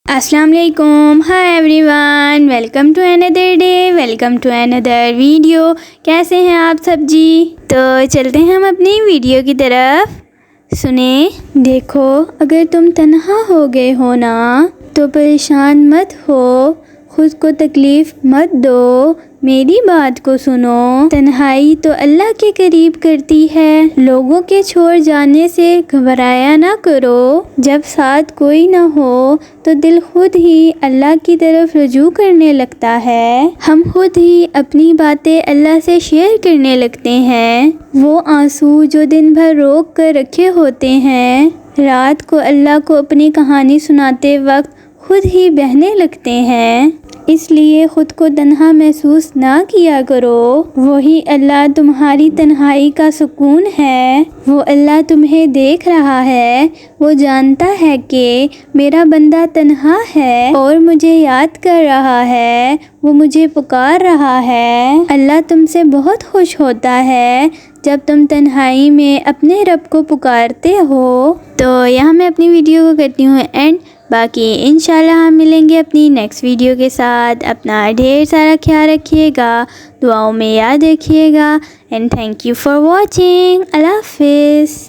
السلام علیکم، hi every, welcome to اندر ڈے، ویلکم ٹو اندر ویڈیو۔ کیسے ہیں آپ سب جی؟ تو چلتے ہیں ہم اپنی ویڈیو کی طرف۔ سنیں، دیکھو اگر تم تنہا ہو گئے ہو نا تو پریشان مت ہو، خود کو تکلیف مت دو، میری بات کو سنو۔ تنہائی تو اللہ کے قریب کرتی ہے، لوگوں کے چھوڑ جانے سے گھبرایا نہ کرو۔ جب ساتھ کوئی نہ ہو تو دل خود ہی اللہ کی طرف رجوع کرنے لگتا ہے، ہم خود ہی اپنی باتیں اللہ سے شیئر کرنے لگتے ہیں۔ وہ آنسو جو دن بھر روک کر رکھے ہوتے ہیں، رات کو اللہ کو اپنی کہانی سناتے وقت خود ہی بہنے لگتے ہیں۔ اس لیے خود کو تنہا محسوس نہ کیا کرو، وہی اللہ تمہاری تنہائی کا سکون ہے۔ وہ اللہ تمہیں دیکھ رہا ہے، وہ جانتا ہے کہ میرا بندہ تنہا ہے اور مجھے یاد کر رہا ہے، وہ مجھے پکار رہا ہے۔ اللہ تم سے بہت خوش ہوتا ہے جب تم تنہائی میں اپنے رب کو پکارتے ہو۔ تو یہاں میں اپنی ویڈیو کو کرتی ہوں اینڈ، باقی انشاءاللہ ہم ملیں گے اپنی نیکسٹ ویڈیو کے ساتھ۔ اپنا ڈھیر سارا خیال رکھیے گا، دعاؤں میں یاد رکھیے گا، and thank you for watching. اللہ حافظ۔